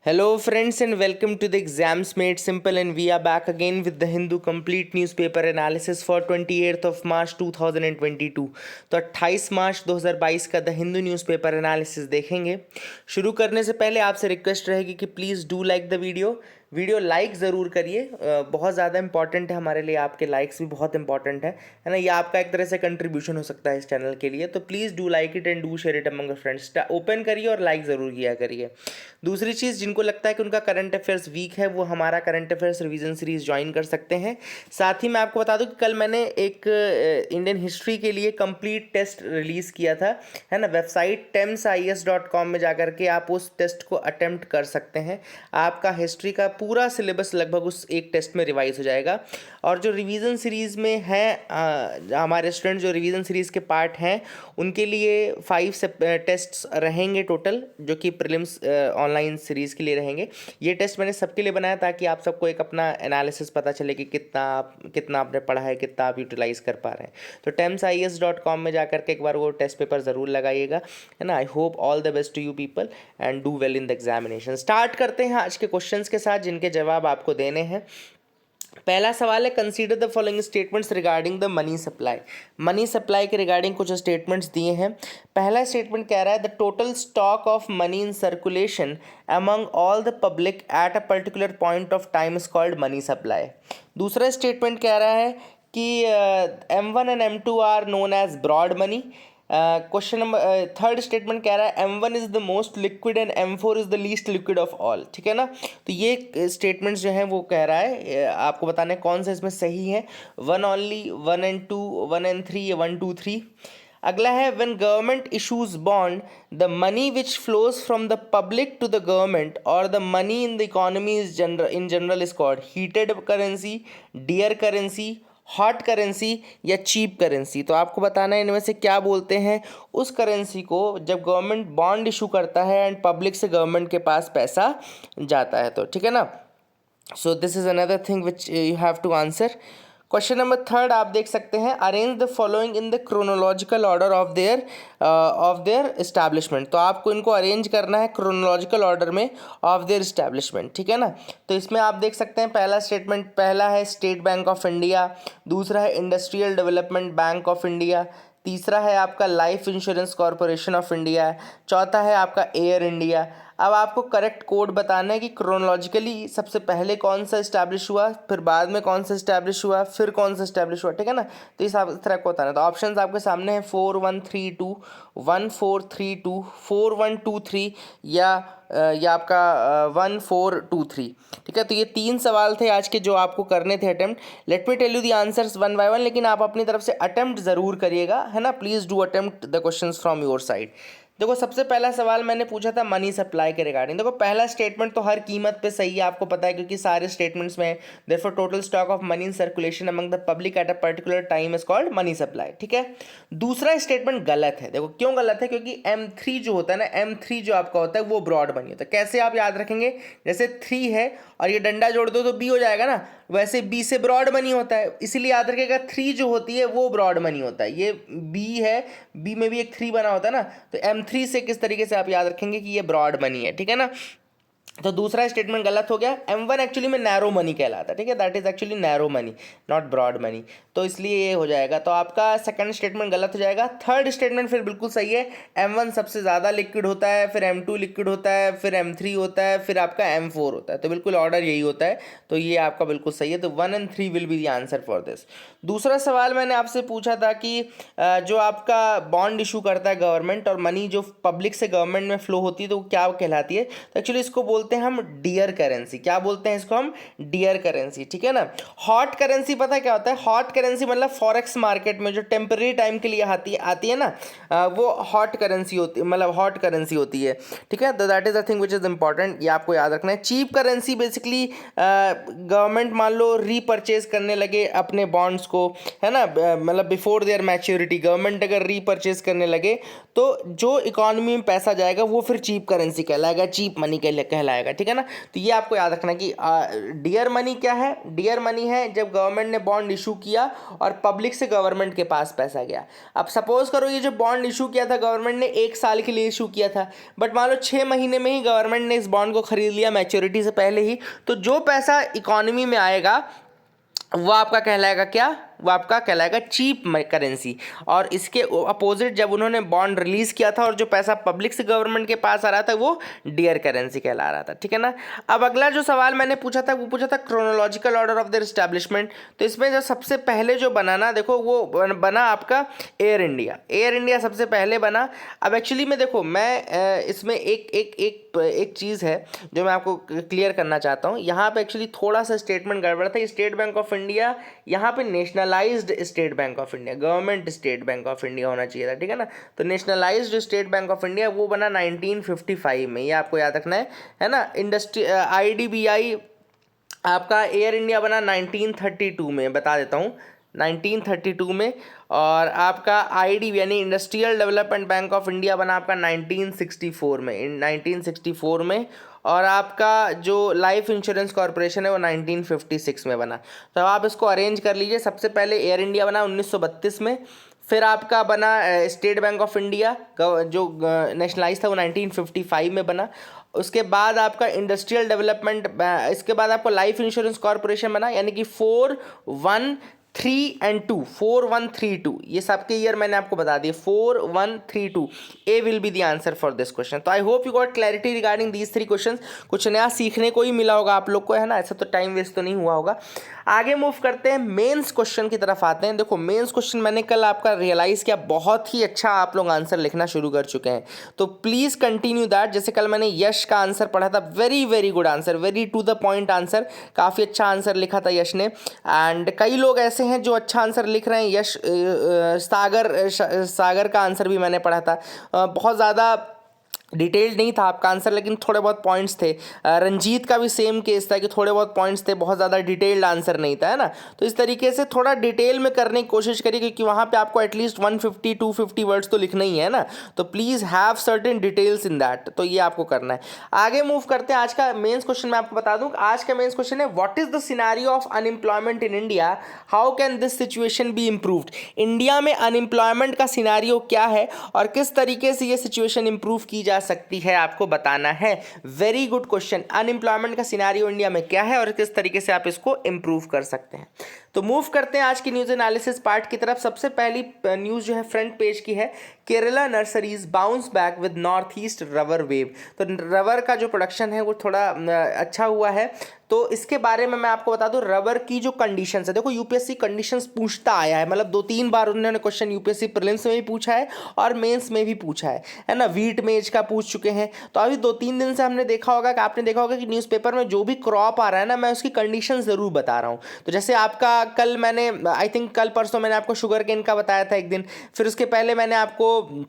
Hello, friends, and welcome to the Exams Made Simple. And we are back again with the Hindu complete newspaper analysis for 28th of March 2022. तो 28 मार्च 2022 का the Hindu newspaper analysis देखेंगे। शुरू करने से पहले आपसे request रहेगी कि please do like the video like ज़रूर करिए। बहुत ज़्यादा इंपॉर्टेंट है हमारे लिए, आपके लाइक्स भी बहुत इंपॉर्टेंट है ना। ये आपका एक तरह से कंट्रीब्यूशन हो सकता है इस चैनल के लिए। तो please do like it and do share it among friends. Open करिए और लाइक ज़रूर किया करिए। दूसरी चीज़, जिनको लगता है कि उनका करंट अफेयर्स वीक है, वो हमारा current affairs revision series join कर सकते हैं। साथ ही मैं आपको बता दूं कि कल मैंने एक इंडियन हिस्ट्री के लिए कंप्लीट टेस्ट रिलीज़ किया था, है ना। वेबसाइट temsies.com में जाकर के आप उस टेस्ट को अटेम्प्ट कर सकते हैं। आपका हिस्ट्री का पूरा सिलेबस लगभग उस एक टेस्ट में रिवाइज हो जाएगा। और जो रिवीजन सीरीज़ में है हमारे स्टूडेंट जो रिवीजन सीरीज़ के पार्ट हैं, उनके लिए 5 टेस्ट्स रहेंगे टोटल, जो कि प्रीलिम्स ऑनलाइन सीरीज़ के लिए रहेंगे। ये टेस्ट मैंने सबके लिए बनाया ताकि आप सबको एक अपना एनालिसिस पता चले कि कितना आपने पढ़ा है, कितना आप यूटिलाइज़ कर पा रहे हैं। तो temsies.com में जाकर के एक बार वो टेस्ट पेपर ज़रूर लगाइएगा, है ना। I hope all the best to you people and do well in the examination. Start करते हैं आज के क्वेश्चंस के साथ, जिनके जवाब आपको देने हैं। पहला सवाल है, consider the following statements regarding the money supply. Money supply के रिगार्डिंग कुछ स्टेटमेंट्स दिए हैं। पहला स्टेटमेंट कह रहा है the total stock of money in circulation among all the public at a particular point of time is called money supply. दूसरा statement कह रहा है कि M1 and M2 are known as broad money. Question number third statement कह रहा है M1 is the most liquid and M4 is the least liquid of all. ठीक है ना। तो ये स्टेटमेंट्स जो हैं वो कह रहा है, आपको बताना है कौन सा इसमें सही है। 1 ओनली, 1 एंड 2, 1 एंड 3 या 1, 2, 3। अगला है, when government issues bond the money which flows from the public to the government और the money in the economy is in general is called heated currency, dear currency, hot currency या cheap currency. तो आपको बताना है इनमें से क्या बोलते हैं उस करेंसी को जब गवर्नमेंट बॉन्ड इशू करता है एंड पब्लिक से गवर्नमेंट के पास पैसा जाता है। तो ठीक है ना। So this is another thing which you have to answer. Question number third आप देख सकते हैं, arrange the following in the chronological order of their establishment. तो आपको इनको अरेंज करना है क्रोनोलॉजिकल ऑर्डर में ऑफ देयर इस्टेब्लिशमेंट। ठीक है ना। तो इसमें आप देख सकते हैं पहला स्टेटमेंट, पहला है स्टेट बैंक ऑफ इंडिया, दूसरा है industrial development bank of India, तीसरा है आपका life insurance corporation of India, चौथा है आपका एयर इंडिया। अब आपको करेक्ट कोड बताना है कि क्रोनोलॉजिकली सबसे पहले कौन सा इस्टेब्लिश हुआ, फिर बाद में कौन सा इस्टेब्लिश हुआ, फिर कौन सा इस्टेब्लिश हुआ। ठीक है ना। तो इस तरह को बताना है। तो ऑप्शंस आपके सामने हैं 4, 1, 3, 2, 1, 4, 3, 2, 4, 1, 2, 3 या आपका 1, 4, 2, 3। ठीक है। तो ये 3 सवाल थे आज के जो आपको करने थे attempt. Let me tell you the answers one by one, लेकिन आप अपनी तरफ से अटेम्प्ट ज़रूर करिएगा, है ना। Please do attempt the questions from your side. देखो, सबसे पहला सवाल मैंने पूछा था मनी सप्लाई के रिगार्डिंग। देखो, पहला स्टेटमेंट तो हर कीमत पे सही है, आपको पता है, क्योंकि सारे स्टेटमेंट्स में therefore total stock of money in circulation among the public at a particular time is called money supply. ठीक है। दूसरा स्टेटमेंट गलत है। देखो क्यों गलत है, क्योंकि M3 जो होता है ना, M3 जो आपका होता है वो ब्रॉड मनी होता है। कैसे आप याद रखेंगे, जैसे 3 है और ये डंडा जोड़ दो तो B हो जाएगा ना, वैसे B से ब्रॉड मनी होता है, इसीलिए याद रखिएगा 3 जो होती है वो ब्रॉड मनी होता है। ये B है, B में भी एक 3 बना होता है ना, तो M3 से किस तरीके से आप याद रखेंगे कि ये ब्रॉड मनी है। ठीक है ना। तो दूसरा स्टेटमेंट गलत हो गया। M1 एक्चुअली में नैरो मनी कहलाता है। ठीक है, that is actually narrow money, not broad money. तो इसलिए ये हो जाएगा। तो आपका सेकंड स्टेटमेंट गलत हो जाएगा। थर्ड स्टेटमेंट फिर बिल्कुल सही है। M1 सबसे ज़्यादा लिक्विड होता है, फिर M2 लिक्विड होता है, फिर M3 होता है, फिर आपका M4 होता है। तो बिल्कुल ऑर्डर यही होता है। तो ये आपका बिल्कुल सही है। तो 1 and 3 will be the answer for this. दूसरा सवाल मैंने आपसे पूछा था कि जो आपका बॉन्ड इशू करता है गवर्नमेंट और मनी जो पब्लिक से गवर्नमेंट में फ्लो होती है तो क्या कहलाती है। तो एक्चुअली इसको बोलते हैं हम डियर करेंसी। क्या बोलते हैं इसको हम, डियर करेंसी। ठीक है ना। हॉट करेंसी पता क्या होता है, हॉट करेंसी मतलब फॉरेक्स मार्केट में जो टेम्परेरी टाइम के लिए आती है ना, वो हॉट करेंसी होती है, मतलब हॉट करेंसी होती है। ठीक है। That is a thing which is important, ये आपको याद रखना है। चीप करेंसी बेसिकली गवर्नमेंट मान लो रीपरचेज करने लगे अपने बॉन्ड्स को, है ना, मतलब बिफोर देयर मैच्योरिटी गवर्नमेंट अगर रीपरचेज करने लगे तो जो इकोनॉमी में पैसा जाएगा वो फिर चीप करेंसी कहलाएगा, चीप मनी कहलाएगा। कहलाएगा, ठीक है ना। तो ये आपको याद रखना कि डियर मनी क्या है, डियर मनी है जब गवर्नमेंट ने बॉन्ड इशू किया और पब्लिक से गवर्नमेंट के पास पैसा गया। अब सपोज करो ये जो बॉन्ड इशू किया था गवर्नमेंट ने 1 साल के लिए इशू किया था, बट मान लो 6 महीने में ही गवर्नमेंट ने इस बॉन्ड को खरीद लिया मैच्योरिटी से पहले ही, तो जो पैसा इकोनॉमी में आएगा वो आपका कहलाएगा क्या, वो आपका कहलाएगा चीप करेंसी। और इसके अपोजिट जब उन्होंने बॉन्ड रिलीज किया था और जो पैसा पब्लिक से गवर्नमेंट के पास आ रहा था वो डियर करेंसी कहला रहा था, ठीक है ना। अब अगला जो सवाल मैंने पूछा था वो पूछा था chronological order of there establishment. तो इसमें जो सबसे पहले जो बना ना, देखो वो बना आपका एयर इंडिया। एयर इंडिया सबसे पहले बना। अब एक्चुअली में देखो मैं इसमें एक चीज़ है जो मैं आपको क्लियर करना चाहता हूँ। यहाँ पे एक्चुअली थोड़ा सा स्टेटमेंट गड़बड़ था। स्टेट बैंक ऑफ इंडिया यहाँ पे nationalised state bank of India, government state bank of India होना चाहिए था, ठीक है ना। तो nationalised state bank of India वो बना 1955 में, ये आपको याद रखना है ना। इंडस्ट्री IDBI आपका एयर इंडिया बना 1932 में, बता देता हूँ 1932 में। और आपका IDB यानी industrial development bank of India बना आपका 1964 में, 1964 में। और आपका जो लाइफ इंश्योरेंस कॉर्पोरेशन है वो 1956 में बना। तो आप इसको अरेंज कर लीजिए। सबसे पहले एयर इंडिया बना 1932 में, फिर आपका बना स्टेट बैंक ऑफ इंडिया जो नेशनलाइज था वो 1955 में बना। उसके बाद आपका इंडस्ट्रियल डेवलपमेंट, इसके बाद आपको लाइफ इंश्योरेंस कॉर्पोरेशन बना, यानी कि 4132 ये सबके ईयर मैंने आपको बता दिए। 4132 A will be the answer for this question. तो I hope you got clarity regarding these 3 question. कुछ नया सीखने को ही मिला होगा आप लोग को, है ना। ऐसा तो टाइम वेस्ट तो नहीं हुआ होगा। आगे मूव करते हैं, मेंस क्वेश्चन की तरफ आते हैं। देखो मेंस क्वेश्चन मैंने कल आपका रियलाइज़ किया बहुत ही अच्छा आप लोग आंसर लिखना शुरू कर चुके हैं, तो प्लीज़ कंटिन्यू दैट। जैसे कल मैंने यश का आंसर पढ़ा था, very very good answer, very to the point answer, काफ़ी अच्छा आंसर लिखा था यश ने। एंड कई लोग ऐसे हैं जो अच्छा आंसर लिख रहे हैं। यश सागर का आंसर भी मैंने पढ़ा था, बहुत ज़्यादा डिटेल्ड नहीं था आपका आंसर, लेकिन थोड़े बहुत पॉइंट्स थे। रंजीत का भी सेम केस था कि थोड़े बहुत पॉइंट्स थे, बहुत ज़्यादा डिटेल्ड आंसर नहीं था, है ना। तो इस तरीके से थोड़ा डिटेल में करने की कोशिश करिए, क्योंकि वहाँ पे आपको एटलीस्ट 150-250 वर्ड्स तो लिखना ही है ना। तो please have certain details in that, तो ये आपको करना है। आगे मूव करते हैं। आज का मेन्स क्वेश्चन मैं आपको बता दूँ। आज का मेन्स क्वेश्चन है, what is the scenario of unemployment in India, how can this situation be improved. India में अनएम्प्लॉयमेंट का सिनेरियो क्या है और किस तरीके से ये सिचुएशन इंप्रूव की जा सकती है, आपको बताना है। Very good question. अनएम्प्लॉयमेंट का सिनेरियो इंडिया में क्या है और किस तरीके से आप इसको इंप्रूव कर सकते हैं। तो मूव करते हैं आज की न्यूज़ एनालिसिस पार्ट की तरफ। सबसे पहली न्यूज़ जो है फ्रंट पेज की है, Kerala nurseries bounce back with north east rubber wave. तो रबर का जो प्रोडक्शन है वो थोड़ा अच्छा हुआ है। तो इसके बारे में मैं आपको बता दूं, रबर की जो कंडीशंस है, देखो यूपीएससी कंडीशंस पूछता आया है, मतलब 2-3 बार उन्होंने क्वेश्चन यूपीएससी प्रीलिम्स में भी पूछा है और मेंस में भी पूछा है ना। वीट मेज का पूछ चुके हैं। तो अभी 2-3 दिन से हमने देखा होगा कि आपने देखा होगा कि न्यूज़पेपर में जो भी क्रॉप आ रहा है ना, मैं उसकी कंडीशन ज़रूर बता रहा हूँ। तो जैसे आपका कल मैंने आई थिंक कल परसों मैंने आपको शुगर केन का बताया था एक दिन, फिर उसके पहले मैंने आपको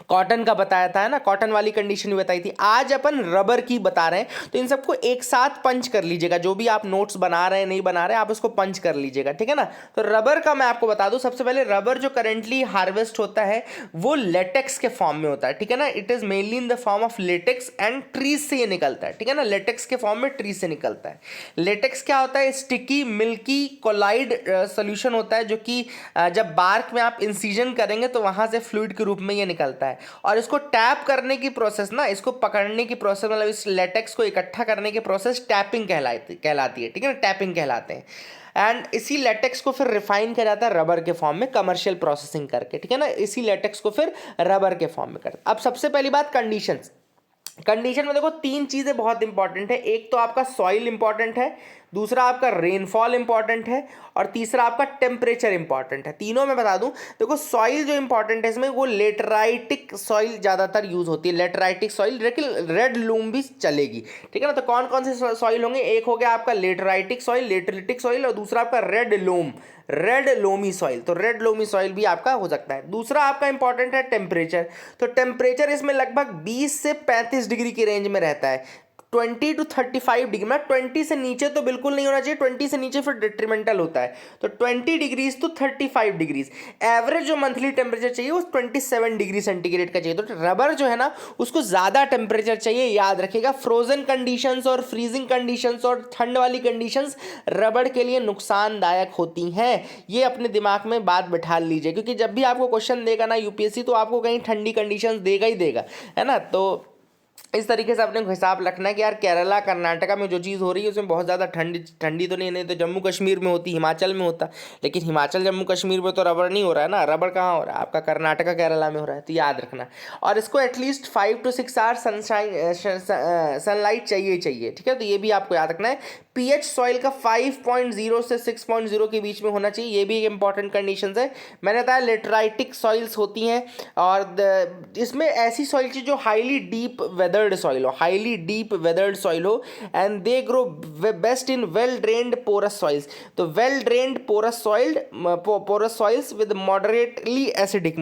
कॉटन का बताया था, है ना, कॉटन वाली कंडीशन भी बताई थी। आज अपन रबर की बता रहे हैं, तो इन सबको एक साथ पंच कर लीजिएगा। जो भी आप नोट्स बना रहे हैं नहीं बना रहे हैं, आप उसको पंच कर लीजिएगा, ठीक है ना। तो रबर का मैं आपको बता दूं, सबसे पहले रबर जो करेंटली हार्वेस्ट होता है वो लेटेक्स के फॉर्म में होता है, ठीक है ना। It is mainly in the form of latex and trees से ये निकलता है, ठीक है ना। लेटेक्स के फॉर्म में ट्रीज से निकलता है। लेटेक्स क्या होता है, स्टिकी मिल्की कोलाइड सोल्यूशन होता है, जो कि जब बार्क में आप इंसिजन करेंगे तो वहां से फ्लूइड के रूप में ये निकलता है। और इसको टैप करने की प्रोसेस ना, इसको पकड़ने की प्रोसेस, मतलब इस लेटेक्स को इकट्ठा करने की प्रोसेस टैपिंग कहलाती है, ठीक है ना, टैपिंग कहलाते हैं। एंड इसी लेटेक्स को फिर रिफाइन किया जाता है रबर के फॉर्म में, कमर्शियल प्रोसेसिंग करके, ठीक है ना। इसी लेटेक्स को फिर रबर के फॉर्म में करते। अब सबसे पहली बात कंडीशन में देखो 3 चीज़ें बहुत इंपॉर्टेंट है। एक तो आपका सॉइल इंपॉर्टेंट है, दूसरा आपका रेनफॉल इंपॉर्टेंट है, और तीसरा आपका टेम्परेचर इंपॉर्टेंट है। तीनों में बता दूं, देखो सॉइल जो इंपॉर्टेंट है इसमें वो लेटराइटिक सॉइल ज़्यादातर यूज होती है। लेटराइटिक सॉइल, लेकिन रेड लूम भी चलेगी, ठीक है ना। तो कौन कौन से सॉइल होंगे, एक हो गया आपका लेटराइटिक सॉइल, लेटरिटिक सॉइल, और दूसरा आपका रेड लोमी सॉइल। तो रेड लोमी सॉइल भी आपका हो सकता है। दूसरा आपका इंपॉर्टेंट है टेम्परेचर। तो टेम्परेचर इसमें लगभग 20 से 35 डिग्री की रेंज में रहता है। 20 to 35 डिग्री, मतलब 20 से नीचे तो बिल्कुल नहीं होना चाहिए, 20 से नीचे फिर डिट्रीमेंटल होता है। तो 20 डिग्रीज टू 35 डिग्रीज, एवरेज जो मंथली टेम्परेचर चाहिए वो 27 डिग्री सेंटीग्रेड का चाहिए। तो रबर जो है ना उसको ज़्यादा टेम्परेचर चाहिए, याद रखिएगा। फ्रोजन कंडीशंस और फ्रीजिंग कंडीशंस और ठंड वाली कंडीशंस रबड़ के लिए नुकसानदायक होती हैं, ये अपने दिमाग में बात बैठा लीजिए, क्योंकि जब भी आपको क्वेश्चन देगा ना यूपीएससी तो आपको कहीं ठंडी कंडीशंस देगा ही देगा, है ना। तो इस तरीके से अपने को हिसाब रखना है कि यार केरला कर्नाटका में जो चीज़ हो रही है उसमें बहुत ज़्यादा ठंडी तो नहीं तो जम्मू कश्मीर में होती, हिमाचल में होता, लेकिन हिमाचल जम्मू कश्मीर में तो रबड़ नहीं हो रहा है ना, रबड़ कहाँ हो रहा है आपका कर्नाटका केरला में हो रहा है। तो याद रखना, और इसको एटलीस्ट 5 to 6 आवर्स सनलाइट चाहिए, ठीक है। तो ये भी आपको याद रखना है। पीएच सॉइल का 5.0 से 6.0 के बीच में होना चाहिए, ये भी एक इंपॉर्टेंट कंडीशन है। मैंने बताया लेटराइटिक सॉइल्स होती हैं, और इसमें ऐसी सॉइल चाहिए जो हाईली डीप वेदर्ड सॉइल हो, हाईली डीप वेदर्ड सॉइल हो, and they grow best in well drained porous soils. तो well drained porous soils with moderately acidic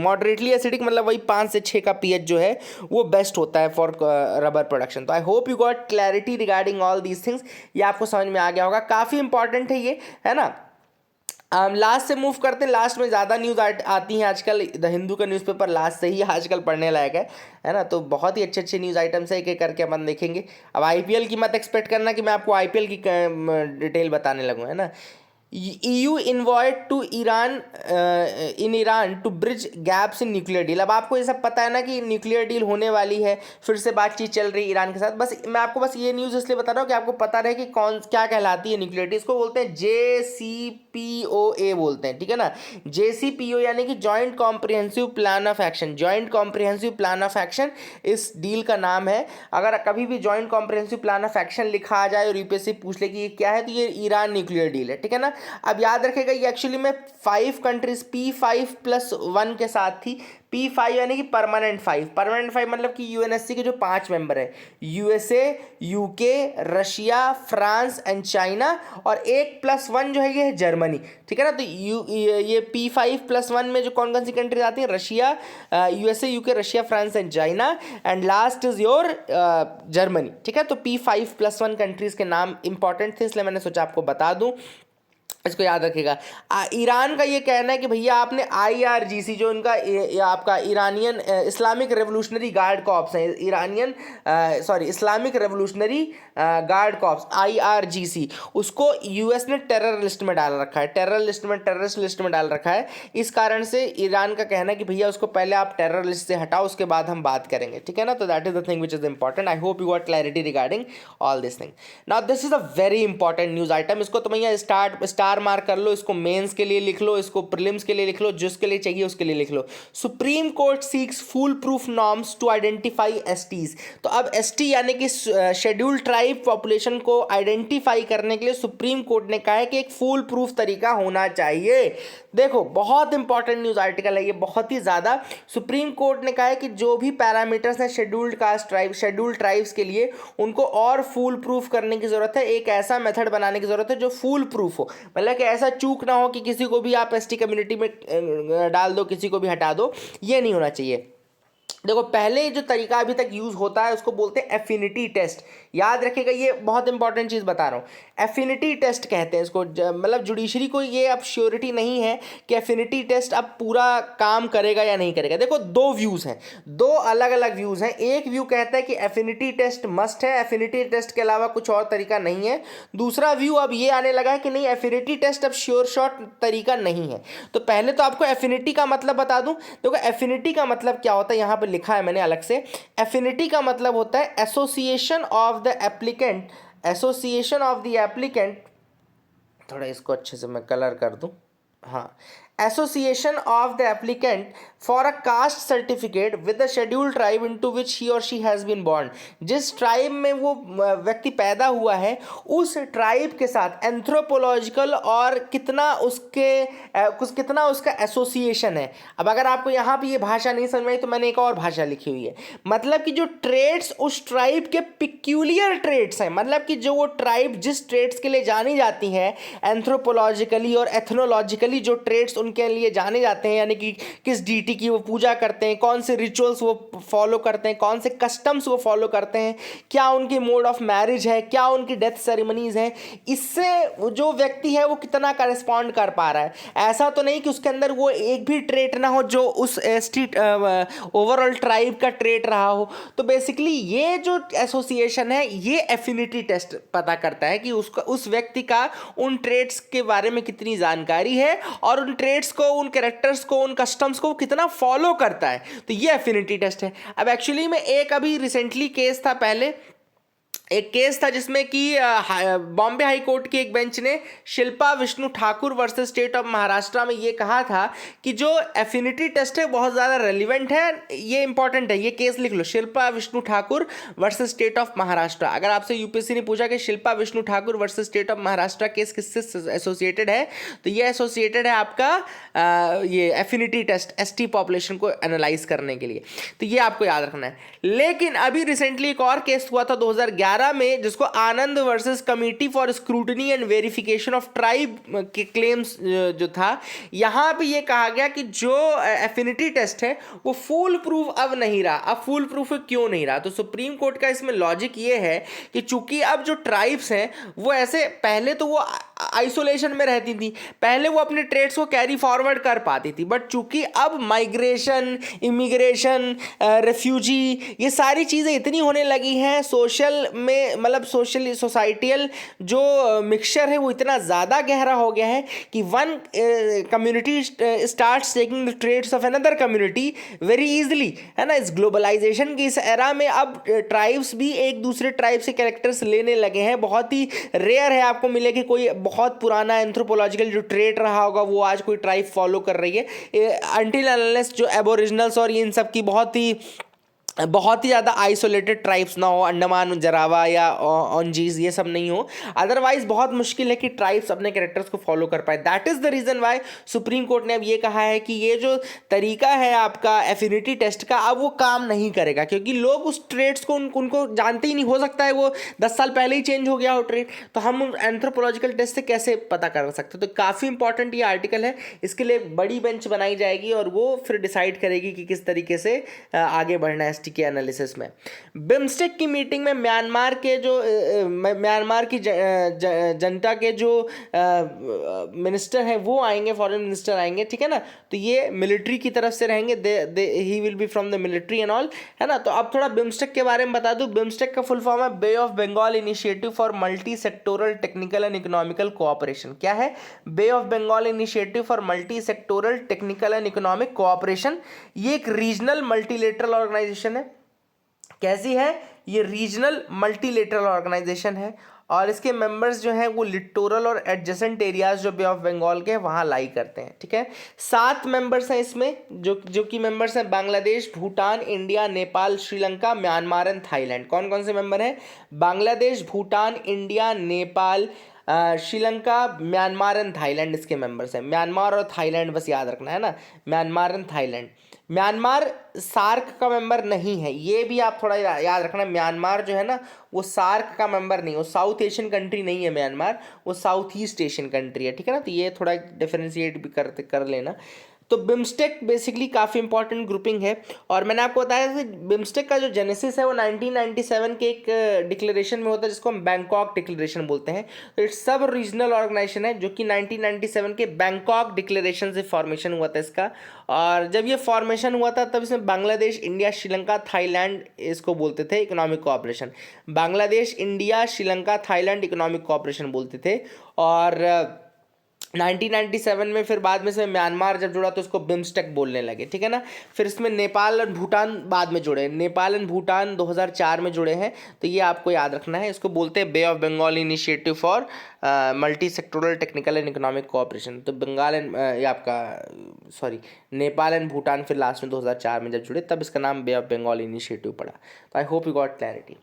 मतलब वही 5 से 6 का पीएच जो है वो बेस्ट होता है फॉर रबर प्रोडक्शन। तो I hope you got clarity regarding all these things, ये आपको समझ में आ गया होगा, काफ़ी इंपॉर्टेंट है ये, है ना। लास्ट से मूव करते हैं, लास्ट में ज़्यादा न्यूज़ आती हैं आजकल, द हिंदू का न्यूज़पेपर लास्ट से ही आजकल पढ़ने लायक है ना। तो बहुत ही अच्छे न्यूज़ आइटम्स है, एक एक करके अपन देखेंगे। अब आईपीएल की मत एक्सपेक्ट करना कि मैं आपको आईपीएल की डिटेल बताने लगूँ, है ना। EU invited to Iran to bridge gaps in nuclear deal. अब आपको ये सब पता है ना कि न्यूक्लियर डील होने वाली है, फिर से बातचीत चल रही है ईरान के साथ। बस मैं आपको बस ये न्यूज़ इसलिए बता रहा हूँ कि आपको पता रहे कि कौन क्या कहलाती है न्यूक्लियर डील। इसको बोलते हैं JCPOA बोलते हैं, ठीक है ना। JCPOA यानी कि joint comprehensive plan of action, joint comprehensive plan of action इस डील का नाम है। अगर कभी भी joint comprehensive plan of action लिखा आ जाए और यूपीएससी पूछ ले कि ये क्या है, तो ये ईरान न्यूक्लियर डील है, ठीक है ना। अब याद रखेगा ये एक्चुअली में 5 कंट्रीज P5+1 के साथ थी। P5 यानी कि परमानेंट 5 मतलब कि यूएनएससी के जो 5 मेंबर है, USA, UK, Russia, France and China, और 1+1 जो है ये है जर्मनी, ठीक है ना। तो ये P5+1 में जो कौन कौन सी कंट्रीज आती हैं, Russia, USA, UK, Russia, France and China, and last is your Germany, ठीक है। तो P5+1 कंट्रीज के नाम इंपॉर्टेंट थे, इसलिए मैंने सोचा आपको बता दूं, इसको याद रखिएगा। ईरान का ये कहना है कि भैया आपने IRGC जो इनका आपका Iranian Islamic Revolutionary Guard Corps है, Islamic Revolutionary Guard Corps IRGC, उसको यूएस ने टेरर लिस्ट में डाल रखा है, टेररिस्ट लिस्ट में डाल रखा है। इस कारण से ईरान का कहना है कि भैया उसको पहले आप टेरर लिस्ट से हटाओ, उसके बाद हम बात करेंगे, ठीक है ना। तो that is the thing which is important. I hope you got clarity regarding all this thing. Now this is a very important news item, इसको तो भैया स्टार मार्क कर लो, इसको मेंस के लिए लिख लो, इसको प्रीलिम्स के लिए लिख लो, जिसके लिए चाहिए उसके लिए लिख लो। Supreme court seeks foolproof norms to identify STs. तो अब एसटी यानी कि शेड्यूल्ड ट्राइब पॉपुलेशन को आइडेंटिफाई करने के लिए सुप्रीम कोर्ट ने कहा है कि एक फुल प्रूफ तरीका होना चाहिए। देखो बहुत इंपॉर्टेंट न्यूज आर्टिकल है ये, बहुत ही ज्यादा। सुप्रीम कोर्ट ने कहा है कि जो भी पैरामीटर्स हैं scheduled caste tribe, scheduled tribes के लिए, उनको और फुल प्रूफ करने की जरूरत है, एक ऐसा मेथड बनाने की जरूरत है जो फुल प्रूफ हो, मतलब कि ऐसा चूक ना हो कि किसी को भी आप एसटी कम्युनिटी में डाल दो, किसी को भी हटा दो, ये नहीं होना चाहिए। देखो पहले जो तरीका अभी तक यूज होता है उसको बोलते हैं एफिनिटी टेस्ट। याद रखिएगा ये बहुत इंपॉर्टेंट चीज बता रहा हूँ, एफिनिटी टेस्ट कहते हैं इसको। मतलब जुडिशरी को ये अब श्योरिटी नहीं है कि एफिनिटी टेस्ट अब पूरा काम करेगा या नहीं करेगा। देखो दो व्यूज हैं, दो अलग अलग व्यूज हैं। एक व्यू कहता है कि एफिनिटी टेस्ट मस्ट है, एफिनिटी टेस्ट के अलावा कुछ और तरीका नहीं है। दूसरा व्यू अब ये आने लगा है कि नहीं, एफिनिटी टेस्ट अब श्योर शॉट तरीका नहीं है। तो पहले तो आपको एफिनिटी का मतलब बता दूं। देखो एफिनिटी का मतलब क्या होता है, यहाँ पर लिखा है मैंने अलग से। एफिनिटी का मतलब होता है association of the applicant, association of the applicant, थोड़ा इसको अच्छे से मैं कलर कर दूं, हाँ, association of the applicant for a caste certificate with the scheduled tribe into which he और शी हैज़ बीन बॉर्न। जिस ट्राइब में वो व्यक्ति पैदा हुआ है उस ट्राइब के साथ एंथ्रोपोलॉजिकल और कितना उसका एसोसिएशन है। अब अगर आपको यहाँ पे ये भाषा नहीं समझ में आई तो मैंने एक और भाषा लिखी हुई है, मतलब कि जो ट्रेड्स उस ट्राइब के पिक्यूलियर ट्रेड्स हैं, मतलब कि जो वो ट्राइब जिस ट्रेड्स के लिए जानी जाती हैं एंथ्रोपोलॉजिकली और एथनोलॉजिकली, जो ट्रेड्स उनके उनके लिए जाने जाते हैं, यानी कि किस डीटी की वो पूजा करते हैं, कौन से रिचुअल्स वो फॉलो करते हैं, कौन से कस्टम्स वो फॉलो करते हैं, क्या उनकी मोड ऑफ मैरिज है, क्या उनकी डेथ सेरेमनीज है, इससे जो व्यक्ति है वो कितना करस्पॉन्ड कर पा रहा है। ऐसा तो नहीं कि उसके अंदर वो एक भी ट्रेट ना हो जो उस स्ट्रीट ओवरऑल ट्राइब का ट्रेट रहा हो। तो बेसिकली ये जो एसोसिएशन है ये एफिनिटी टेस्ट पता करता है कि उसका उस व्यक्ति का उन ट्रेट्स के बारे में कितनी जानकारी है और उन ट्रेट्स को, उन कैरेक्टर्स को, उन कस्टम्स को कितना फॉलो करता है। तो ये एफिनिटी टेस्ट है। अब एक्चुअली में एक अभी रिसेंटली केस था, पहले एक केस था जिसमें कि बॉम्बे हाई कोर्ट की एक बेंच ने Shilpa Vishnu Thakur versus state of Maharashtra में ये कहा था कि जो एफिनिटी टेस्ट है बहुत ज़्यादा रेलिवेंट है, ये इंपॉर्टेंट है। ये केस लिख लो, Shilpa Vishnu Thakur versus state of Maharashtra. अगर आपसे यूपीएससी ने पूछा कि Shilpa Vishnu Thakur versus state of Maharashtra case किससे एसोसिएटेड है, तो ये एसोसिएटेड है आपका ये एफिनिटी टेस्ट एसटी पॉपुलेशन को एनालाइज करने के लिए। तो ये आपको याद रखना है। लेकिन अभी रिसेंटली एक और केस हुआ था 2011 में, जिसको Anand versus committee for scrutiny and verification of tribe के क्लेम्स जो था, यहां पे ये कहा गया कि जो एफिनिटी टेस्ट है वो फुल प्रूफ अब नहीं रहा। अब फुल प्रूफ क्यों नहीं रहा? तो सुप्रीम कोर्ट का इसमें लॉजिक ये है कि चूंकि अब जो ट्राइब्स हैं वो ऐसे, पहले तो वो आइसोलेशन में रहती थी, पहले वो अपने ट्रेड्स को कैरी फॉरवर्ड कर पाती थी, बट चूंकि अब माइग्रेशन, इमिग्रेशन, रेफ्यूजी, ये सारी चीज़ें इतनी होने लगी हैं सोशल में, मतलब सोशल सोसाइटियल जो मिक्सचर है वो इतना ज़्यादा गहरा हो गया है कि one community starts taking the trades of another community very easily, है ना। इस ग्लोबलाइजेशन की इस एरा में अब ट्राइब्स भी एक दूसरे ट्राइब से कैरेक्टर्स लेने लगे हैं। बहुत ही रेयर है आपको मिले कि कोई बहुत पुराना एंथ्रोपोलॉजिकल जो ट्रेड रहा होगा वो आज कोई ट्राइब फॉलो कर रही है, अनटिल अनलेस जो एबोरिजिनल्स और इन सब की बहुत ही ज़्यादा आइसोलेटेड ट्राइब्स ना हो, अंडमान जरावा या ऑनजीज ये सब नहीं हो। अदरवाइज बहुत मुश्किल है कि ट्राइब्स अपने कैरेक्टर्स को फॉलो कर पाए। That is the reason why supreme court ने अब ये कहा है कि ये जो तरीका है आपका एफिनिटी टेस्ट का, अब वो काम नहीं करेगा, क्योंकि लोग उस ट्रेड्स को उनको जानते ही नहीं। हो सकता है वो 10 साल पहले ही चेंज हो गया हो ट्रेड, तो हम एंथ्रोपोलॉजिकल टेस्ट से कैसे पता कर सकते। तो काफ़ी इंपॉर्टेंट ये आर्टिकल है, इसके लिए एक बड़ी बेंच बनाई जाएगी और वो फिर डिसाइड करेगी कि किस तरीके से आगे बढ़ना है के एनालिसिस में। बिम्स्टेक की मीटिंग में म्यांमार के जो म्यांमार की जनता के जो मिनिस्टर हैं वो आएंगे, फॉरेन मिनिस्टर आएंगे, ठीक है ना। तो ये मिलिट्री की तरफ से रहेंगे, he will be from the military and all, है ना। तो अब थोड़ा बिम्स्टेक के बारे में बता दूं। बिम्स्टेक का फुल फॉर्म है Bay of Bengal initiative for multi sectoral technical and economical cooperation. क्या है? Bay of Bengal initiative for multi sectoral technical and economic cooperation. ये एक रीजनल मल्टीलेटरल ऑर्गेनाइजेशन है। कैसी है? ये रीजनल मल्टीलेटरल ऑर्गेनाइजेशन है और इसके मेंबर्स जो हैं वो लिटोरल और एडजेसेंट एरियाज जो बे ऑफ बंगाल के वहाँ लाई करते हैं, ठीक है। 7 मेंबर्स हैं इसमें, जो कि मेंबर्स हैं Bangladesh, Bhutan, India, Nepal, Sri Lanka, Myanmar and Thailand. कौन कौन से मेंबर हैं? Bangladesh, Bhutan, India, Nepal, Sri Lanka, Myanmar and Thailand इसके मेंबर्स हैं। म्यांमार और थाईलैंड बस याद रखना है ना, Myanmar and Thailand. Myanmar SAARC का मेंबर नहीं है, ये भी आप थोड़ा याद रखना। म्यांमार जो है ना वो सार्क का मेंबर नहीं, वो साउथ एशियन कंट्री नहीं है म्यांमार, वो साउथ ईस्ट एशियन कंट्री है, ठीक है ना। तो ये थोड़ा डिफरेंशिएट भी कर लेना। तो बिम्स्टेक बेसिकली काफ़ी इंपॉर्टेंट ग्रुपिंग है और मैंने आपको बताया कि बिम्स्टेक का जो जेनेसिस है वो 1997 के एक डिक्लेरेशन में होता है जिसको हम बैंकॉक डिक्लेरेशन बोलते हैं। तो इट्स सब रीजनल ऑर्गेनाइजेशन है जो कि 1997 के बैंकॉक डिक्लेरेशन से फॉर्मेशन हुआ था इसका। और जब ये फॉर्मेशन हुआ था तब इसमें बांग्लादेश, इंडिया, श्रीलंका, थाईलैंड इसको बोलते थे economic cooperation. Bangladesh, India, Sri Lanka, Thailand economic cooperation बोलते थे। और 1997 में फिर बाद में से म्यांमार जब जुड़ा तो उसको बिम्स्टेक बोलने लगे, ठीक है ना। फिर इसमें नेपाल और भूटान बाद में जुड़े, नेपाल एंड भूटान 2004 में जुड़े हैं। तो ये आपको याद रखना है, इसको बोलते हैं Bay of Bengal initiative for multi sectoral technical and economic cooperation. तो बंगाल एंड ये आपका नेपाल एंड भूटान फिर लास्ट में 2004 में जब जुड़े तब इसका नाम बे ऑफ बंगाल इनिशिएटिव पड़ा। तो I hope you got clarity.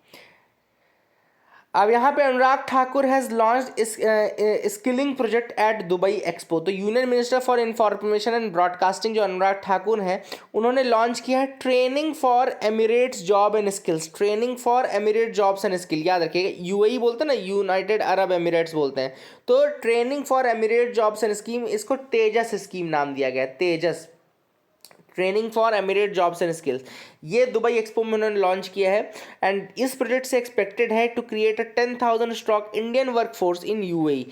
अब यहाँ पे Anurag Thakur has launched skilling project at Dubai expo. तो union minister for information and broadcasting जो अनुराग ठाकुर हैं उन्होंने लॉन्च किया है training for Emirates job and skills. Training for Emirate jobs and skill, याद रखिएगा, यूएई बोलते हैं ना, यूनाइटेड अरब एमिरेट्स बोलते हैं। तो training for Emirate jobs and scheme, इसको तेजस स्कीम नाम दिया गया है, Tejas, training for Emirate jobs and skills. ये दुबई एक्सपो में उन्होंने लॉन्च किया है। एंड इस प्रोजेक्ट से एक्सपेक्टेड है to create a 10,000 strong Indian workforce in UAE.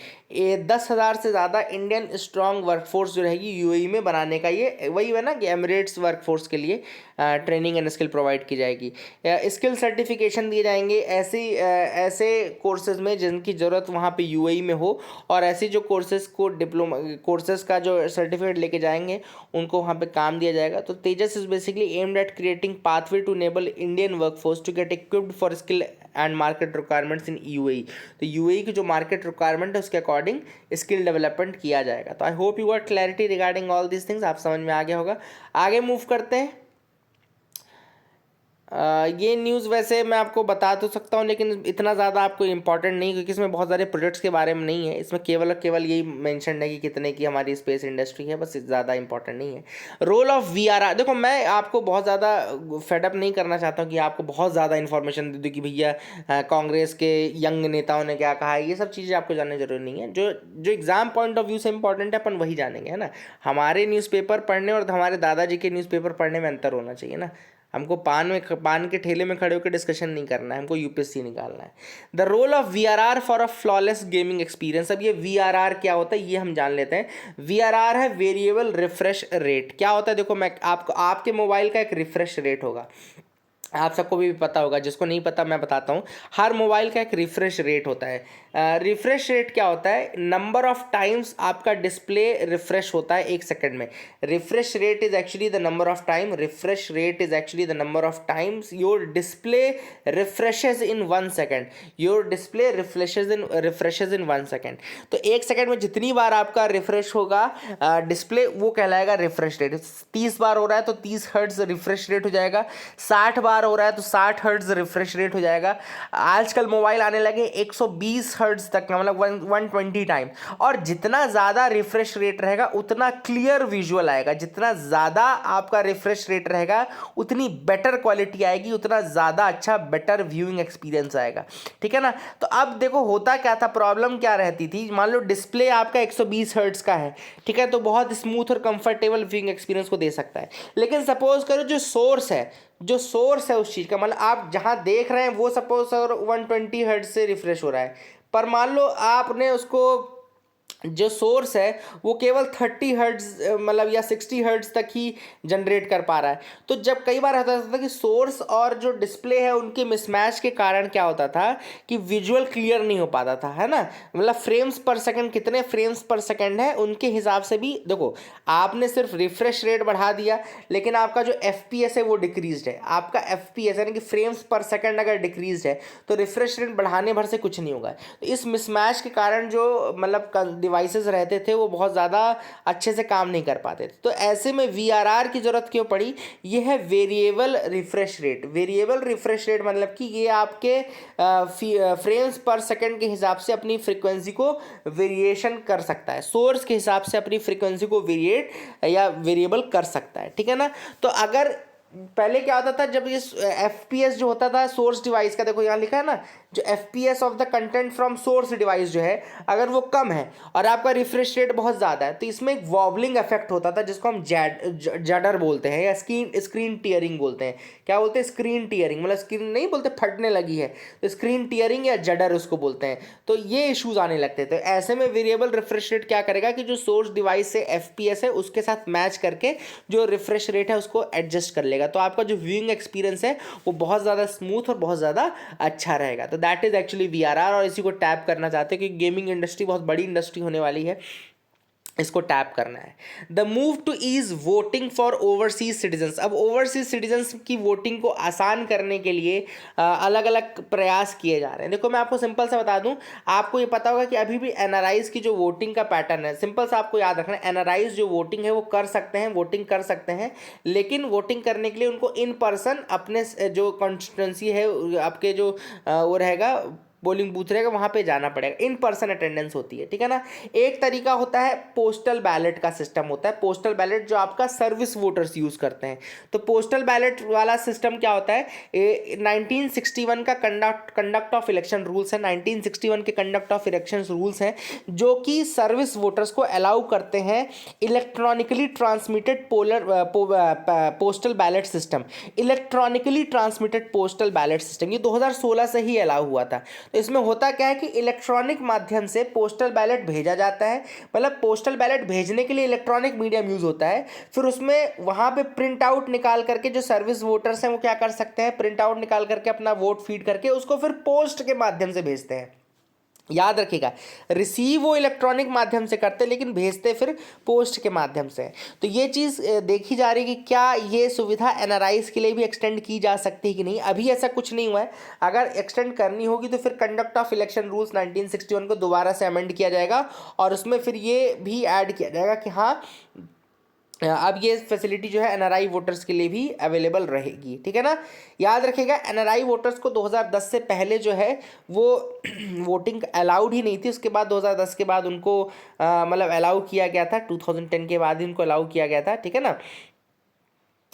10,000 से ज़्यादा इंडियन स्ट्रॉन्ग वर्कफोर्स जो रहेगी यूएई में बनाने का, ये वही है ना कि एमिरेट्स वर्कफोर्स के लिए ट्रेनिंग एंड स्किल प्रोवाइड की जाएगी। स्किल सर्टिफिकेशन दिए जाएंगे ऐसे कोर्सेज में जिनकी ज़रूरत वहाँ पे यूएई में हो, और ऐसे जो कोर्सेज को डिप्लोमा कोर्सेज का जो सर्टिफिकेट लेके जाएंगे उनको वहाँ पे काम दिया जाएगा। तो Tejas is basically aimed at creating pathway to enable Indian workforce to get equipped for skill and market requirements in UAE। तो UAE की जो मार्केट रिक्वायरमेंट है उसके अकॉर्डिंग स्किल डेवलपमेंट किया जाएगा। तो I hope you got clarity regarding all this things, आप समझ में आ गया होगा। आगे मूव करते हैं। ये न्यूज़ वैसे मैं आपको बता तो सकता हूँ लेकिन इतना ज़्यादा आपको इम्पॉर्टेंट नहीं, क्योंकि इसमें बहुत सारे प्रोजेक्ट्स के बारे में नहीं है। इसमें केवल और केवल यही मेंशन है कि कितने की हमारी स्पेस इंडस्ट्री है, बस ज़्यादा इंपॉर्टेंट नहीं है। रोल ऑफ वीआरआर, देखो मैं आपको बहुत ज़्यादा फेडअप नहीं करना चाहता हूँ कि आपको बहुत ज़्यादा इन्फॉर्मेशन दे दूँ कि भैया कांग्रेस के यंग नेताओं ने क्या कहा है। ये सब चीज़ें आपको जानना जरूरी नहीं है। जो जो एग्जाम पॉइंट ऑफ व्यू से इंपॉर्टेंट है अपन वही जानेंगे, है ना। हमारे न्यूज़पेपर पढ़ने और हमारे दादाजी के न्यूज़पेपर पढ़ने में अंतर होना चाहिए ना। हमको पान के ठेले में खड़े होकर डिस्कशन नहीं करना है, हमको यूपीएससी निकालना है। The role of VRR for a flawless gaming experience. अब ये वीआरआर क्या होता है ये हम जान लेते हैं। वीआरआर है वेरिएबल रिफ्रेश रेट। क्या होता है, देखो मैं आपको, आपके मोबाइल का एक रिफ्रेश रेट होगा, आप सबको भी पता होगा, जिसको नहीं पता मैं बताता हूँ। हर मोबाइल का एक रिफ्रेश रेट होता है। रिफ्रेश रेट क्या होता है, नंबर ऑफ टाइम्स आपका डिस्प्ले रिफ्रेश होता है एक सेकंड में। Refresh rate is actually the number of time, refresh rate is actually the number of times your display refreshes in 1 second. Your display refreshes in 1 second. तो एक second में जितनी बार आपका रिफ्रेश होगा डिस्प्ले, वो कहलाएगा रिफ्रेश रेट। 30 बार हो रहा है तो 30 हर्ट्ज रिफ्रेश रेट हो जाएगा। 60 बार हो रहा है तो 60 हर्ट्ज रिफ्रेश रेट हो जाएगा। आजकल मोबाइल आने लगे 120 हर्ट्ज तक, मतलब 120 टाइम। और जितना ज़्यादा रिफ्रेश रेट रहेगा उतना क्लियर विजुअल आएगा। जितना ज़्यादा आपका रिफ्रेश रेट रहेगा उतनी बेटर क्वालिटी आएगी, उतना ज़्यादा अच्छा बेटर व्यूइंग एक्सपीरियंस आएगा, ठीक है ना। तो अब देखो होता क्या था, प्रॉब्लम क्या रहती थी, मान लो डिस्प्ले आपका 120 हर्ट्ज का है, ठीक है, तो बहुत स्मूथ और कंफर्टेबल व्यूइंग एक्सपीरियंस को दे सकता है। लेकिन सपोज करो जो सोर्स है उस चीज़ का, मतलब आप जहाँ देख रहे हैं वो सपोज अगर 120 हर्ट्ज से रिफ्रेश हो रहा है, पर मान लो आपने उसको, जो सोर्स है वो केवल 30 हर्ट्ज मतलब या 60 हर्ट्ज तक ही जनरेट कर पा रहा है। तो जब कई बार होता था कि सोर्स और जो डिस्प्ले है उनके मिसमैच के कारण क्या होता था कि विजुअल क्लियर नहीं हो पाता था, है ना। मतलब फ्रेम्स पर सेकंड, कितने फ्रेम्स पर सेकंड है उनके हिसाब से भी देखो, आपने सिर्फ रिफ्रेश रेट बढ़ा दिया लेकिन आपका जो FPS है वो डिक्रीज है। आपका FPS यानी कि फ्रेम्स पर सेकंड अगर डिक्रीज है तो रिफ्रेश रेट बढ़ाने भर से कुछ नहीं होगा। तो इस मिसमैच के कारण जो मतलब डिवाइसेस रहते थे वो बहुत ज़्यादा अच्छे से काम नहीं कर पाते थे। तो ऐसे में वीआरआर की ज़रूरत क्यों पड़ी, ये है variable refresh rate. Variable refresh rate मतलब कि ये आपके फ्रेम्स पर सेकंड के हिसाब से अपनी फ्रीक्वेंसी को वेरिएशन कर सकता है, सोर्स के हिसाब से अपनी फ्रीक्वेंसी को वेरिएट या वेरिएबल कर सकता है, ठीक है ना। तो अगर पहले क्या होता था, जब ये FPS जो होता था सोर्स डिवाइस का, देखो यहाँ लिखा है ना, जो FPS of the content from source device जो है अगर वो कम है और आपका रिफ्रेश रेट बहुत ज़्यादा है तो इसमें एक वॉबलिंग इफेक्ट होता था जिसको हम जडर बोलते हैं या स्क्रीन टीयरिंग बोलते हैं। क्या बोलते हैं, स्क्रीन टीयरिंग, मतलब स्क्रीन नहीं बोलते फटने लगी है, तो स्क्रीन टीयरिंग या जडर उसको बोलते हैं। तो ये इशूज़ आने लगते थे। ऐसे में वेरिएबल रिफ्रेश रेट क्या करेगा कि जो सोर्स डिवाइस से FPS है उसके साथ मैच करके जो रिफ्रेश रेट है उसको एडजस्ट कर लेगा। तो आपका जो व्यूइंग एक्सपीरियंस है वो बहुत ज़्यादा स्मूथ और बहुत ज़्यादा अच्छा रहेगा। तो दैट इज़ एक्चुअली वीआरआर, और इसी को टैप करना चाहते हैं क्योंकि गेमिंग इंडस्ट्री बहुत बड़ी इंडस्ट्री होने वाली है, इसको टैप करना है। The move to ease voting for overseas citizens. अब ओवरसीज सिटीजन्स की वोटिंग को आसान करने के लिए अलग अलग प्रयास किए जा रहे हैं। देखो मैं आपको सिंपल सा बता दूं, आपको ये पता होगा कि अभी भी एनआरआईज की जो वोटिंग का पैटर्न है, सिंपल सा आपको याद रखना है, एनआरआईज जो वोटिंग है वो कर सकते हैं, वोटिंग कर सकते हैं, लेकिन वोटिंग करने के लिए उनको इन पर्सन अपने जो कॉन्स्टिट्यूंसी है आपके जो वो रहेगा पोलिंग बूथ रहेगा वहाँ पे जाना पड़ेगा, इन पर्सन अटेंडेंस होती है, ठीक है ना। एक तरीका होता है पोस्टल बैलेट का सिस्टम होता है, पोस्टल बैलेट जो आपका सर्विस वोटर्स यूज़ करते हैं। तो पोस्टल बैलेट वाला सिस्टम क्या होता है, 1961 का कंडक्ट ऑफ इलेक्शन रूल्स है, 1961 के कंडक्ट ऑफ इलेक्शन रूल्स हैं जो कि सर्विस वोटर्स को अलाउ करते हैं electronically transmitted postal ballot system, electronically transmitted postal ballot system, ये 2016 से ही अलाउ हुआ था। तो इसमें होता क्या है कि इलेक्ट्रॉनिक माध्यम से पोस्टल बैलेट भेजा जाता है, मतलब पोस्टल बैलेट भेजने के लिए इलेक्ट्रॉनिक मीडियम यूज होता है, फिर उसमें वहाँ पे प्रिंट आउट निकाल करके जो सर्विस वोटर्स हैं वो क्या कर सकते हैं, प्रिंट आउट निकाल करके अपना वोट फीड करके उसको फिर पोस्ट के माध्यम से भेजते हैं। याद रखिएगा, रिसीव वो इलेक्ट्रॉनिक माध्यम से करते लेकिन भेजते फिर पोस्ट के माध्यम से। तो ये चीज़ देखी जा रही है कि क्या ये सुविधा एनआरआईज के लिए भी एक्सटेंड की जा सकती है कि नहीं। अभी ऐसा कुछ नहीं हुआ है, अगर एक्सटेंड करनी होगी तो फिर कंडक्ट ऑफ इलेक्शन रूल्स 1961 को दोबारा से अमेंड किया जाएगा और उसमें फिर ये भी ऐड किया जाएगा कि हाँ अब ये फैसिलिटी जो है एनआरआई वोटर्स के लिए भी अवेलेबल रहेगी, ठीक है ना। याद रखिएगा एनआरआई वोटर्स को 2010 से पहले जो है वो वोटिंग अलाउड ही नहीं थी, उसके बाद 2010 के बाद उनको मतलब अलाउ किया गया था, 2010 के बाद ही उनको अलाउ किया गया था, ठीक है ना।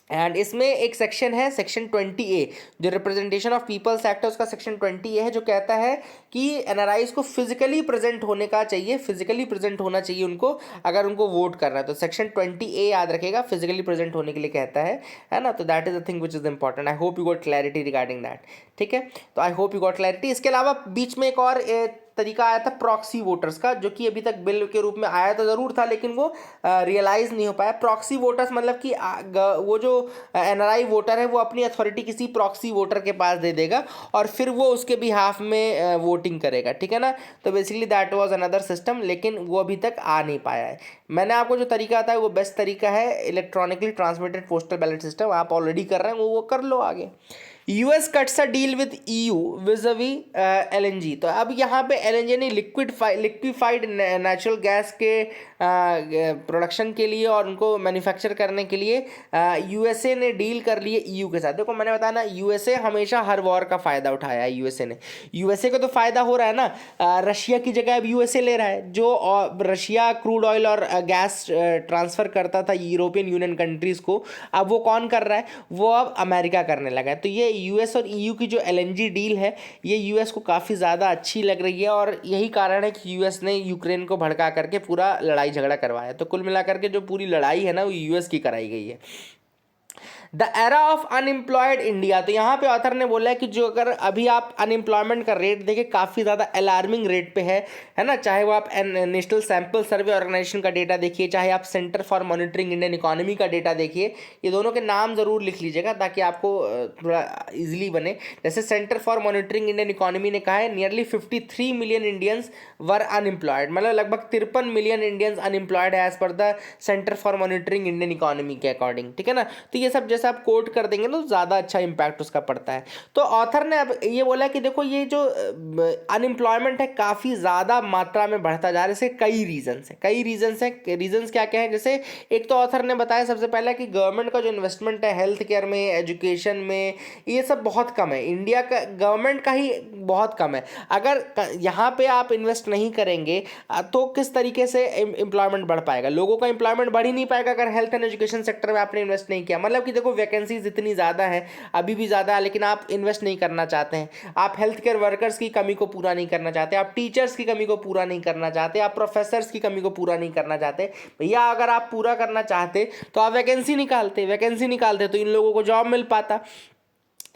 एंड इसमें एक सेक्शन है सेक्शन 20A जो रिप्रेजेंटेशन ऑफ पीपल्स एक्ट है उसका सेक्शन 20A है जो कहता है कि एनआरआईज को फिजिकली प्रेजेंट होने का चाहिए, फिजिकली प्रेजेंट होना चाहिए उनको अगर उनको वोट करना है। तो सेक्शन 20A याद रखेगा, फिजिकली प्रेजेंट होने के लिए कहता है ना। तो that is the thing which is important. I hope you got clarity regarding that, ठीक है। तो I hope you got clarity. इसके अलावा बीच में एक और तरीका आया था प्रॉक्सी वोटर्स का, जो कि अभी तक बिल के रूप में आया तो ज़रूर था लेकिन वो रियलाइज़ नहीं हो पाया। प्रॉक्सी वोटर्स मतलब कि वो जो एनआरआई वोटर है वो अपनी अथॉरिटी किसी प्रॉक्सी वोटर के पास दे देगा और फिर वो उसके बिहाफ में वोटिंग करेगा, ठीक है ना। तो basically that was another system, लेकिन वो अभी तक आ नहीं पाया है। मैंने आपको जो तरीका बताया वो बेस्ट तरीका है, electronically transmitted postal ballot system. आप ऑलरेडी कर रहे हैं वो कर लो आगे। US cuts a deal with EU vis a vis LNG. तो अब यहाँ पे एलएनजी ने लिक्विफाइड नेचुरल गैस के प्रोडक्शन के लिए और उनको मैन्युफैक्चर करने के लिए यूएसए ने डील कर ली है ईयू के साथ। देखो मैंने बताया ना, यूएसए हमेशा हर वॉर का फ़ायदा उठाया है। यूएसए ने, यूएसए को तो फ़ायदा हो रहा है ना, रशिया की जगह अब यूएसए ले रहा है। जो रशिया क्रूड ऑयल और गैस ट्रांसफ़र करता था यूरोपियन यूनियन कंट्रीज़ को, अब वो कौन कर रहा है, वो अब अमेरिका करने लगा है। तो ये यूएस और ईयू की जो एलएनजी डील है ये यूएस को काफ़ी ज़्यादा अच्छी लग रही है और यही कारण है कि यूएस ने यूक्रेन को भड़का करके पूरा लड़ाई झगड़ा करवाया। तो कुल मिलाकर के जो पूरी लड़ाई है ना वो यूएस की कराई गई है। The era of unemployed India. तो यहाँ पे ऑथर ने बोला है कि जो अगर अभी आप अनएम्प्लॉयमेंट का रेट देखें काफ़ी ज़्यादा अलार्मिंग रेट पे है ना। चाहे वो आप नेशनल सैम्पल सर्वे ऑर्गेनाइजेशन का डेटा देखिए, चाहे आप centre for Monitoring Indian economy का डेटा देखिए, ये दोनों के नाम ज़रूर लिख लीजिएगा ताकि आपको थोड़ा ईजिली बने। जैसे Centre for Monitoring Indian Economy ने कहा है nearly 53 million Indians were unemployed, मतलब लगभग 53 मिलियन इंडियंस अनएम्प्लॉयड है as per the Centre for Monitoring Indian Economy के अकॉर्डिंग, ठीक है ना। तो ये सब आप कोट कर देंगे ना तो ज़्यादा अच्छा इंपैक्ट उसका पड़ता है। तो ऑथर ने अब ये बोला कि देखो ये जो अनएम्प्लॉयमेंट है काफ़ी ज़्यादा मात्रा में बढ़ता जा रहा है। इसके कई रीजंस हैं। रीजंस क्या क्या है, जैसे एक तो ऑथर ने बताया सबसे पहला कि गवर्नमेंट का जो इन्वेस्टमेंट है हेल्थ केयर में, एजुकेशन में, ये सब बहुत कम है। इंडिया का गवर्नमेंट का ही बहुत कम है। अगर यहाँ पे आप इन्वेस्ट नहीं करेंगे तो किस तरीके से एम्प्लॉयमेंट बढ़ पाएगा, लोगों का एम्प्लॉयमेंट बढ़ ही नहीं पाएगा अगर हेल्थ एंड एजुकेशन सेक्टर में आपने इन्वेस्ट नहीं किया। मतलब कि देखो वैकेंसीज इतनी ज़्यादा है, अभी भी ज़्यादा है, लेकिन आप इन्वेस्ट नहीं करना चाहते हैं। आप हेल्थ केयर वर्कर्स की कमी को पूरा नहीं करना चाहते, आप टीचर्स की कमी को पूरा नहीं करना चाहते, आप प्रोफेसर्स की कमी को पूरा नहीं करना चाहते। भैया अगर आप पूरा करना चाहते तो आप वैकेंसी निकालते तो इन लोगों को जॉब मिल पाता।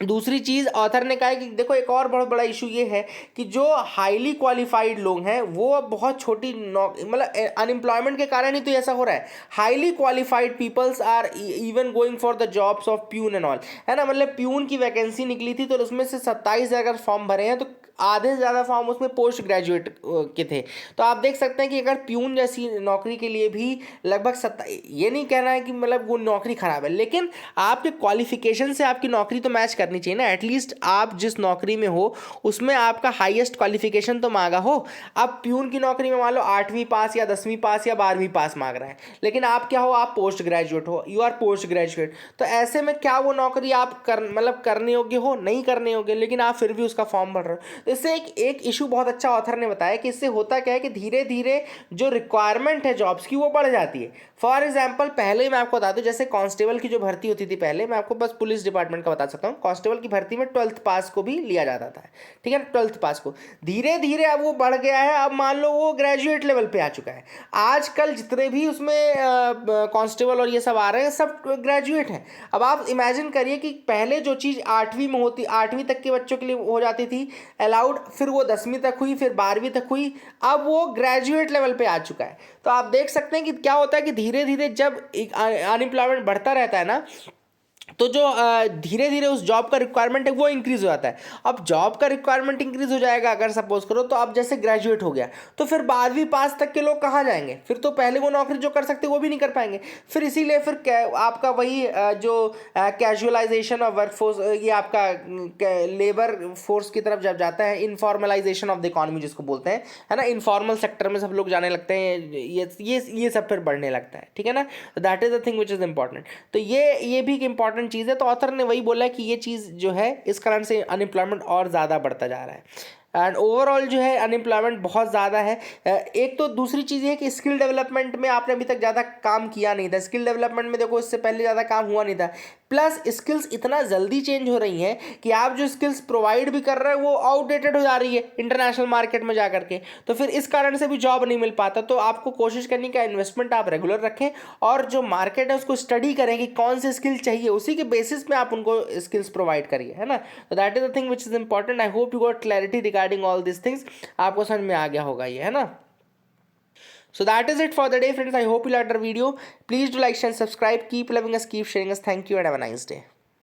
दूसरी चीज़ ऑथर ने कहा है कि देखो एक और बहुत बड़ा इशू ये है कि जो हाईली क्वालिफाइड लोग हैं वो अब बहुत छोटी मतलब अनएम्प्लॉयमेंट के कारण ही तो ऐसा हो रहा है। Highly qualified peoples are even going for the jobs of peon and all, है ना। मतलब प्यून की वैकेंसी निकली थी तो उसमें से 27 अगर फॉर्म भरे हैं तो आधे से ज़्यादा फॉर्म उसमें पोस्ट ग्रेजुएट के थे। तो आप देख सकते हैं कि अगर प्यून जैसी नौकरी के लिए भी लगभग ये नहीं कहना है कि मतलब वो नौकरी ख़राब है, लेकिन आपके क्वालिफिकेशन से आपकी नौकरी तो मैच करनी चाहिए ना। एटलीस्ट आप जिस नौकरी में हो उसमें आपका हाईएस्ट क्वालिफिकेशन तो मांगा हो। अब प्यून की नौकरी में मान लो 8वीं पास या 10वीं पास या 12वीं पास मांग रहा है, लेकिन आप क्या हो, आप पोस्ट ग्रेजुएट हो, यू आर पोस्ट ग्रेजुएट। तो ऐसे में क्या वो नौकरी आप करने योग्य हो, नहीं करने योग्य, लेकिन आप फिर भी उसका फॉर्म भर रहे हो। तो इससे एक इशू बहुत अच्छा ऑथर ने बताया कि इससे होता क्या है कि धीरे धीरे जो रिक्वायरमेंट है जॉब्स की वो बढ़ जाती है। फॉर एग्जाम्पल पहले मैं आपको बता दूं, जैसे कांस्टेबल की जो भर्ती होती थी पहले, मैं आपको बस पुलिस डिपार्टमेंट का बता सकता हूँ, कांस्टेबल की भर्ती में 12th पास को भी लिया जाता था, ठीक है ना, 12th पास को। धीरे धीरे अब वो बढ़ गया है, अब मान लो वो ग्रेजुएट लेवल पे आ चुका है। आजकल जितने भी उसमें कांस्टेबल और ये सब आ रहे हैं सब ग्रेजुएट हैं। अब आप इमेजिन करिए कि पहले जो चीज़ 8वीं में होती, 8वीं तक के बच्चों के लिए हो जाती थी अलाउड, फिर वो 10वीं तक हुई, फिर 12वीं तक हुई, अब वो ग्रेजुएट लेवल पे आ चुका है। तो आप देख सकते हैं कि क्या होता है कि धीरे धीरे जब अनएम्प्लॉयमेंट बढ़ता रहता है ना, तो जो धीरे धीरे उस जॉब का रिक्वायरमेंट है वो इंक्रीज हो जाता है। अब जॉब का रिक्वायरमेंट इंक्रीज हो जाएगा अगर सपोज करो, तो अब जैसे ग्रेजुएट हो गया तो फिर 12वीं पास तक के लोग कहाँ जाएंगे, फिर तो पहले वो नौकरी जो कर सकते वो भी नहीं कर पाएंगे। फिर इसीलिए फिर आपका वही जो कैजुअलाइजेशन ऑफ वर्कफोर्स, ये आपका लेबर फोर्स की तरफ जब जाता है, इनफॉर्मलाइजेशन ऑफ द इकोनॉमी जिसको बोलते हैं, है ना, इनफॉर्मल सेक्टर में सब लोग जाने लगते हैं, ये सब फिर बढ़ने लगता है, ठीक है ना। That is the thing which is important. तो ये भी एक इंपॉर्टेंट चीज़ है। तो ऑथर ने वही बोला कि ये चीज़ जो है इस कारण से अनएम्प्लॉयमेंट और ज़्यादा बढ़ता जा रहा है एंड ओवरऑल जो है अनएम्प्लॉयमेंट बहुत ज़्यादा है। एक तो दूसरी चीज़ ये है कि स्किल डेवलपमेंट में आपने अभी तक ज़्यादा काम किया नहीं था। स्किल डेवलपमेंट में देखो इससे पहले ज़्यादा काम हुआ नहीं था, प्लस स्किल्स इतना जल्दी चेंज हो रही हैं कि आप जो स्किल्स प्रोवाइड भी कर रहे हैं वो आउटडेटेड हो जा रही है इंटरनेशनल मार्केट में जा करके, तो फिर इस कारण से भी जॉब नहीं मिल पाता। तो आपको कोशिश करनी कि इन्वेस्टमेंट आप रेगुलर रखें और जो मार्केट है उसको स्टडी करें कि कौन से स्किल चाहिए, उसी के बेसिस पे आप उनको स्किल्स प्रोवाइड करिए, है ना। तो that is the thing which is important. I hope you got clarity regarding all this things. आपको समझ में आ गया होगा ये, है ना। So that is it for the day, friends. I hope you liked our video. Please do like, share, and subscribe. Keep loving us, keep sharing us. Thank you and have a nice day.